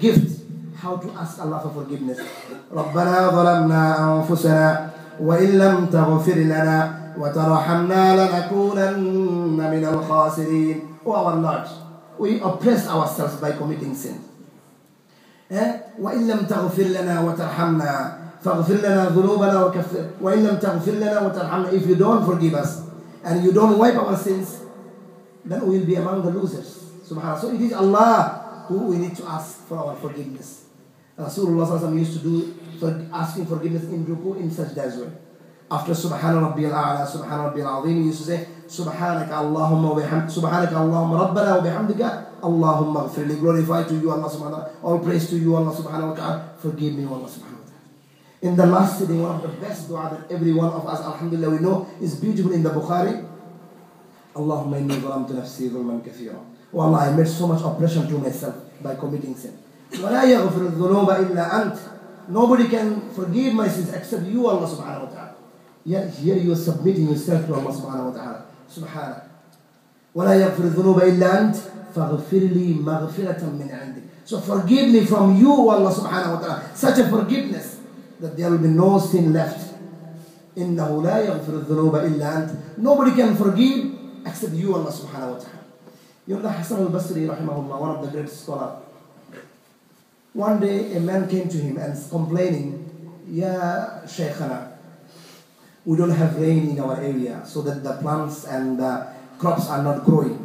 gift how to ask Allah for forgiveness. رَبَّنَا ظَلَمْنَا أَنفُسَنَا وَإِن لَمْ تَغْفِرْ لَنَا وَتَرْحَمْنَا لَنَكُونَنَّ مِنَ الْخَاسِرِينَ. Oh our Lord, we oppress ourselves by committing sin. وَإِن لَمْ تَغْفِرْ لَنَا وَتَرْحَمْنَا فَاغْفِرْ لَنَا ذُنُوبَنَا وَكَفِّرْ وَإِن لَمْ تَغْفِرْ لَنَا وَتَرْحَمْنَا. If you don't forgive us and you don't wipe our sins, then we will be among the losers. Subhanallah. So it is Allah who we need to ask for our forgiveness. Rasulullah SAW used to do asking forgiveness in ruku, in sajda as well. After Subhana Rabbiyal A'la, Subhana Rabbiyal Azim, he used to say, Subhanaka Allahumma Rabbana wa bihamdika Allahumma ghafirli. Glorify to you Allah subhanahu wa ta'ala. All praise to you Allah subhanahu wa ta'ala. Forgive me Allah subhanahu wa ta'ala. In the last sitting, one of the best dua that every one of us, alhamdulillah, we know is beautiful in the Bukhari. Allahumma inni zalamtu nafsi zulman kathira. Oh Allah, I made so much oppression to myself by committing sin. وَلَا يَغْفِرُ الذُّنُوبَ إِلَّا أَنْتَ. Nobody can forgive my sins except you, Allah subhanahu wa ta'ala. Yet here you are submitting yourself to Allah subhanahu wa ta'ala. Subhanallah. وَلَا يَغْفِرُ الذُّنُوبَ إِلَّا أَنْتَ فَاغْفِرْ لِي مَغْفِرَةً مِّنْ عِنْدِكَ. So forgive me from you, Allah subhanahu wa ta'ala. Such a forgiveness that there will be no sin left. إِنَّهُ لَا يَغْفِرُ الذُّنُوبَ إِلَّا أَنْتَ. Nobody can forgive except you, Allah subhanahu wa ta'ala. You know, Hasan al-Basri, rahimahullah, one of the great scholars. One day a man came to him and complaining, Ya Shaykhana, we don't have rain in our area so that the plants and the crops are not growing.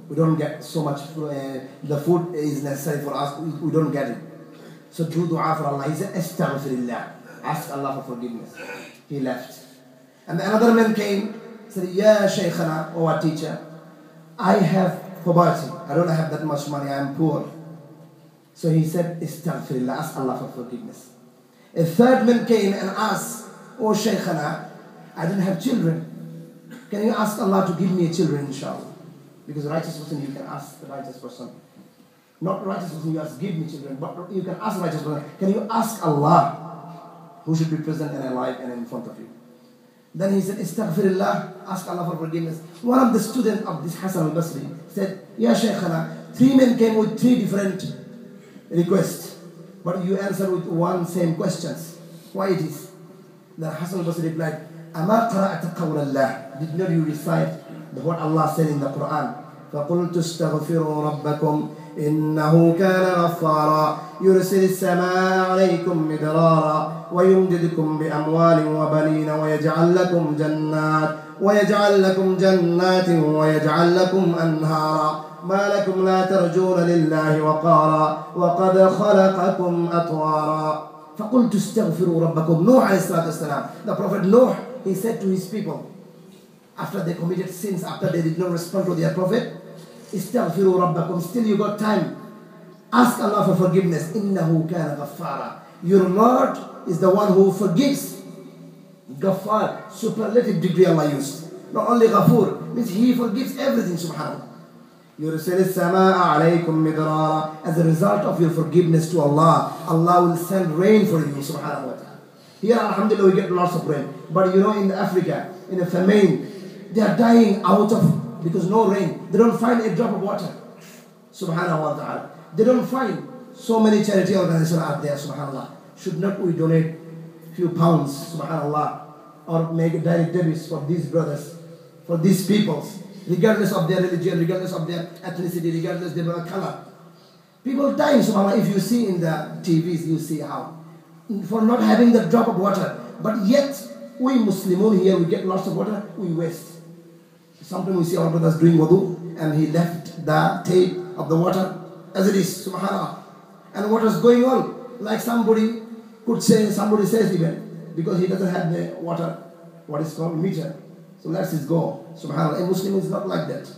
We don't get so much, the food is necessary for us, we don't get it. So do dua for Allah. He said, Astaghfirullah. Ask Allah for forgiveness. He left. And another man came, said, Ya Shaykhana, or our teacher, I have poverty. I don't have that much money, I am poor. So he said, Astaghfirullah, ask Allah for forgiveness. A third man came and asked, Oh Shaykhana, I don't have children. Can you ask Allah to give me children, inshallah? Because the righteous person, you can ask the righteous person. Not the righteous person, you ask, give me children. But you can ask the righteous person, can you ask Allah, who should be present and alive and in front of you? Then he said, Astaghfirullah, ask Allah for forgiveness. One of the students of this Hasan al-Basri said, Ya Shaykhana, 3 men came with 3 different requests, but you answered with one same questions. Why it is? Then Hasan al-Basri replied, Ama qara'ata qawla Allah. Did not you recite what Allah said in the Quran? فَقُلْتُ اسْتَغْفِرُوا رَبَّكُمْ إِنَّهُ كَانَ غَفَّارًا يُرْسِلِ السَّمَاءَ عَلَيْكُمْ مِدْرَارًا وَيُمْدِدْكُمْ بِأَمْوَالٍ وَبَنِينَ وَيَجْعَلْ لَكُمْ جَنَّاتٍ وَيَجْعَلْ لَكُمْ أَنْهَارًا ما لكم لا ترجون لله وقارا وقد خلقكم أطوارا فقلت استغفروا ربكم. Nuh alayhi salatu wasalam, the Prophet Nuh, he said to his people after they committed sins, after they did not respond to their Prophet, استغفروا ربكم, still you got time, ask Allah for forgiveness. إنه كان غفارا. Your Lord is the one who forgives. Ghaffar, superlative degree Allah used. Not only Ghafur, means he forgives everything, subhanAllah. يُرْسِلِ السَّمَاءَ عَلَيْكُمْ مِدْرَارًا. As a result of your forgiveness to Allah, Allah will send rain for you, subhanahu wa ta'ala. Here, alhamdulillah, we get lots of rain. But you know, in Africa, in a famine, they are dying out of, because no rain. They don't find a drop of water, subhanahu wa ta'ala. They don't find. So many charity organizations out there, subhanallah. Should not we donate a few pounds, subhanallah, or make a direct debits for these brothers, for these peoples, regardless of their religion, regardless of their ethnicity, regardless of their color. People dying, subhanAllah. If you see in the TVs, you see how. For not having the drop of water. But yet, we Muslimun here, we get lots of water, we waste. Sometimes we see our brothers doing wudu, and he left the tape of the water as it is, subhanAllah. And what is going on? Like somebody could say, somebody says even, because he doesn't have the water, what is called meter. So let's just go. Subhanallah. A Muslim is not like that.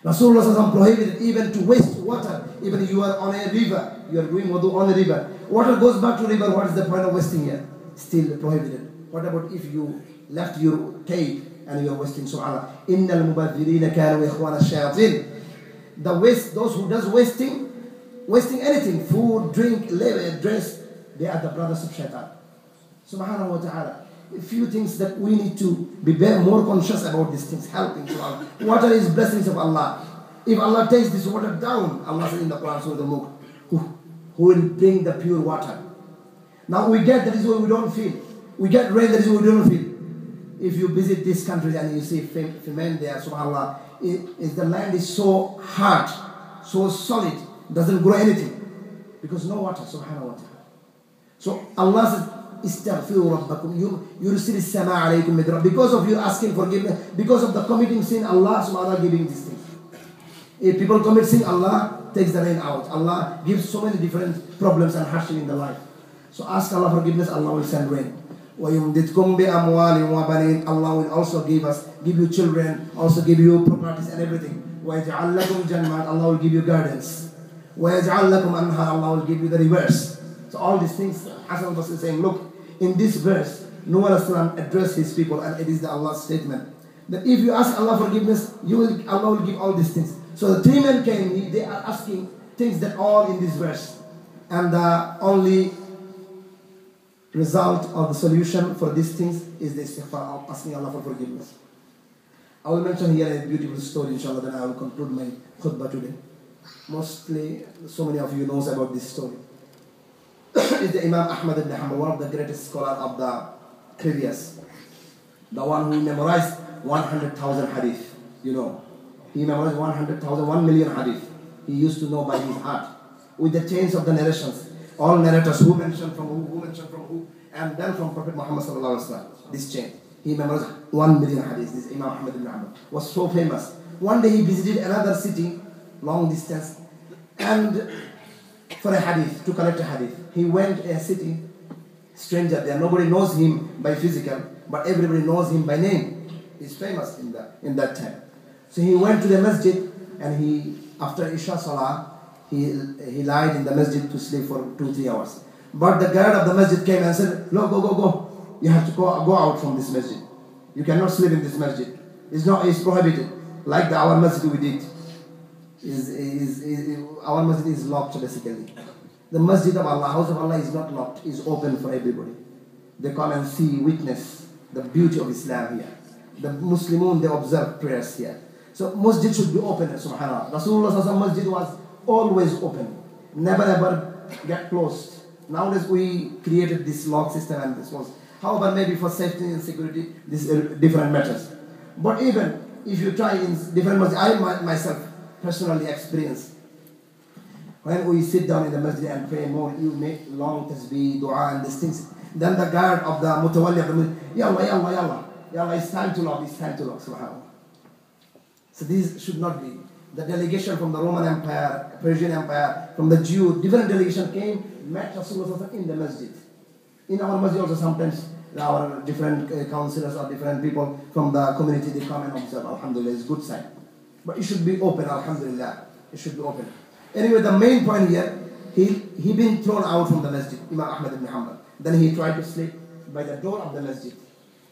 Rasulullah SAW prohibited even to waste water. Even if you are on a river, you are doing wudu on a river. Water goes back to river, what is the point of wasting here? Still prohibited. What about if you left your tape and you are wasting? Subhanallah. إِنَّ الْمُبَذِّرِينَ كَانُوا إِخْوَانَ الشَّيَاطِينَ. The waste, those who does wasting anything, food, drink, labor, dress, they are the brothers of shaitan. Subhanahu wa ta'ala. A few things that we need to be more conscious about these things, helping to Allah. Water is blessings of Allah. If Allah takes this water down, Allah says in the Quran, Surah Al-Mulk, who will bring the pure water. Now we get, that is what we don't feel. We get rain, that is what we don't feel. If you visit these countries and you see famine there, subhanAllah, the land is so hard, so solid, doesn't grow anything. Because no water, subhanahu wa ta'ala. So Allah says, Istaghfiru rabbakum yursil as-samaa alaykum midra. Because of you asking forgiveness, because of the committing sin, Allah subhanahu wa ta'ala giving these things. If people commit sin, Allah takes the rain out. Allah gives so many different problems and hardship in the life. So ask Allah forgiveness, Allah will send rain. وَيُمْدِدْكُمْ بِأَمْوَالٍ وَبَنِينَ. Allah will also give you children, also give you properties and everything. وَيَجْعَلْ لَكُمْ جَنَّاتٍ. Allah will give you gardens. وَيَجْعَلْ لَكُمْ أَنْهَارٍ. Allah will give you the rivers. So all these things, Hassan was saying, look, in this verse, Nuh addressed his people, and it is the Allah's statement that if you ask Allah forgiveness, Allah will give all these things. So the three men came, they are asking things that all in this verse. And the only result of the solution for these things is the istighfar, of asking Allah for forgiveness. I will mention here a beautiful story, inshallah, then I will conclude my khutbah today. Mostly, so many of you knows about this story. It's the Imam Ahmad ibn Hanbal, one of the greatest scholars of the previous. The one who memorized 100,000 hadith, you know. He memorized 1 million hadith. He used to know by his heart. With the chains of the narrations. All narrators, who mentioned from who mentioned from who, and then from Prophet Muhammad sallallahu alaihi wasallam. This chain. He memorized 1 million hadith. This Imam Ahmad ibn Hanbal was so famous. One day he visited another city, long distance, and for a hadith, to collect a hadith. He went to a city, stranger there. Nobody knows him by physical, but everybody knows him by name. He's famous in that time. So he went to the masjid, and after Isha Salah, he lied in the masjid to sleep for 2-3 hours. But the guard of the masjid came and said, "Look, go. You have to go out from this masjid. You cannot sleep in this masjid. It's prohibited. Like our masjid we did. Our masjid is locked basically. The masjid of Allah, house of Allah is not locked, is open for everybody. They come and see, witness the beauty of Islam here. The Muslimun, they observe prayers here. So masjid should be open, subhanAllah. Rasulullah's masjid was always open. Never ever get closed. Nowadays we created this lock system and this was. However, maybe for safety and security, these are different matters. But even if you try in different masjid, I myself personally experience. When we sit down in the masjid and pray more, you make long tasbih, dua and these things. Then the guard of the mutawalli of the masjid, yalla, it's time to lock, subhanAllah. So these should not be. The delegation from the Roman Empire, Persian Empire, from the Jew, different delegation came, met Rasulullah in the masjid. In our masjid also sometimes our different councillors or different people from the community, they come and observe. Alhamdulillah, it's a good sign. But it should be open, alhamdulillah. It should be open. Anyway, the main point here, he been thrown out from the masjid, Imam Ahmad ibn Hanbal. Then he tried to sleep by the door of the masjid.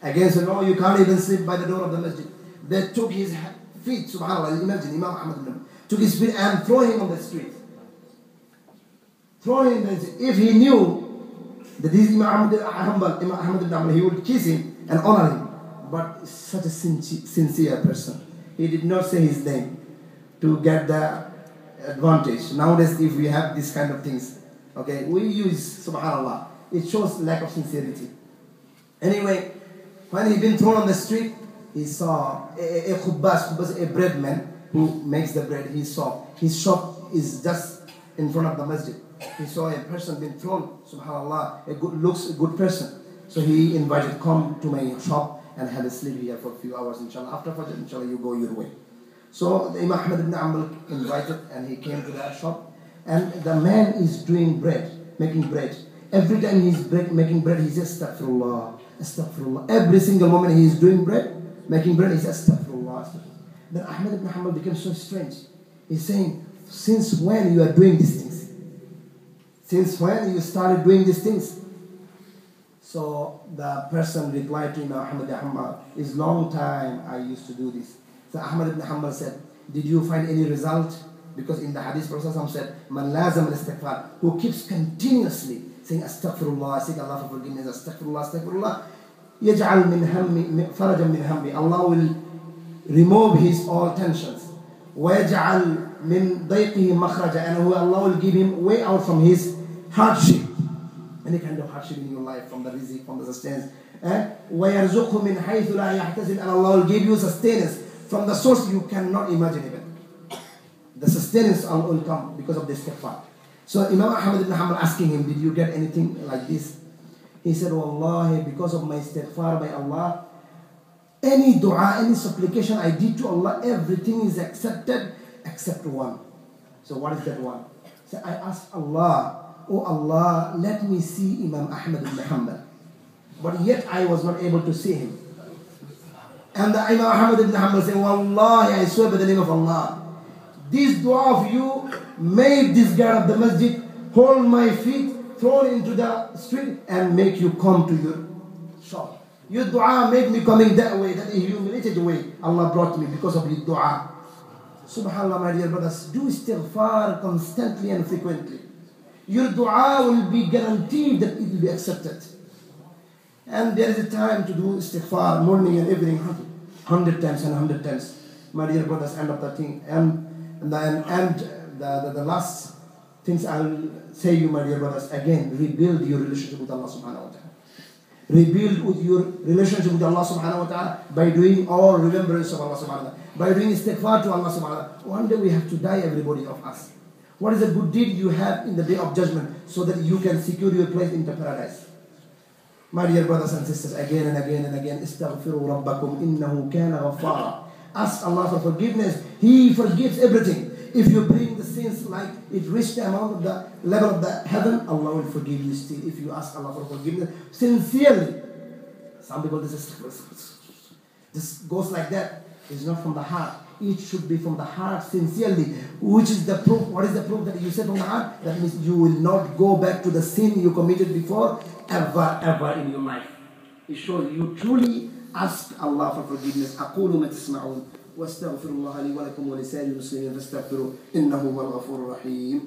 Again said, no, you can't even sleep by the door of the masjid. They took his feet, subhanAllah, imagine Imam Ahmad ibn Hanbal, took his feet and throw him on the street. Throw him, if he knew that this Imam Ahmad ibn Hanbal, he would kiss him and honor him. But such a sincere person. He did not say his name to get the advantage. Nowadays, if we have these kind of things, okay, we use, subhanAllah, it shows lack of sincerity. Anyway, when he been thrown on the street, he saw a khubbas, a bread man who makes the bread. He saw his shop is just in front of the masjid. He saw a person being thrown, subhanAllah, a good person. So he invited, come to my shop and have a sleep here for a few hours, inshallah. After Fajr, inshallah, you go your way. So the Imam Ahmad ibn Hanbal invited, and he came to that shop, and the man is doing bread, making bread. Every time he's making bread, he says, astaghfirullah, astaghfirullah. Every single moment he is doing bread, making bread, he says, astaghfirullah, astaghfirullah. Then Ahmad ibn Hanbal became so strange. He's saying, since when you are doing these things? Since when you started doing these things? So the person replied to Imam Ahmad ibn Hanbal, it's long time I used to do this. So Ahmad ibn Hanbal said, did you find any result? Because in the hadith, Prophet said, Man lazam al-istighfar, who keeps continuously saying astaghfirullah, seek Allah for forgiveness, astaghfirullah, astaghfirullah, yaj'al min hammi, farajan min hammi. Allah will remove his all tensions. وَيَجْعَلْ مِنْ ضَيْقِهِ مَخْرَجًا, and Allah will give him way out from his hardship. Any kind of hardship in your life, from the rizq, from the sustenance. وَيَرْزُقْهُ مِنْ حَيْثُ لَا يَحْتَسِبْ, and Allah will give you sustenance from the source you cannot imagine even. The sustenance will come because of the istighfar. So Imam Ahmad ibn Hanbal asking him, did you get anything like this? He said, Wallahi, because of my istighfar by Allah, any dua, any supplication I did to Allah, everything is accepted except one. So what is that one? So I asked Allah, oh Allah, let me see Imam Ahmad ibn Hanbal. But yet I was not able to see him. And the Imam Ahmad ibn Hanbal said, Wallahi, I swear by the name of Allah, this dua of you made this guard of the masjid hold my feet, thrown into the street, and make you come to your shop. Your dua made me coming that way, that humiliated way. Allah brought me because of your dua. Subhanallah, my dear brothers, do istighfar constantly and frequently. Your dua will be guaranteed that it will be accepted. And there is a time to do istighfar, morning and evening, 100 times and 100 times. My dear brothers, end of the thing. And the last things I'll say you, my dear brothers, again, rebuild your relationship with Allah subhanahu wa ta'ala. Rebuild with your relationship with Allah subhanahu wa ta'ala by doing all remembrance of Allah subhanahu wa ta'ala, by doing istighfar to Allah subhanahu wa ta'ala. One day we have to die, everybody of us. What is a good deed you have in the day of judgment so that you can secure your place into paradise? My dear brothers and sisters, again and again and again, istaghfiru rabbakum innahu kana ghaffara. Ask Allah for forgiveness. He forgives everything. If you bring the sins like it reached the amount of the level of the heaven, Allah will forgive you still. If you ask Allah for forgiveness sincerely. Some people, this goes like that. It's not from the heart. It should be from the heart sincerely. Which is the proof? What is the proof that you said from the heart? That means you will not go back to the sin you committed before ever in your life. It shows you truly ask Allah for forgiveness. أقول ما تسمعون واستغفر الله لي ولكم ولسائر المسلمين فاستغفروا إنه هو الغفور الرحيم.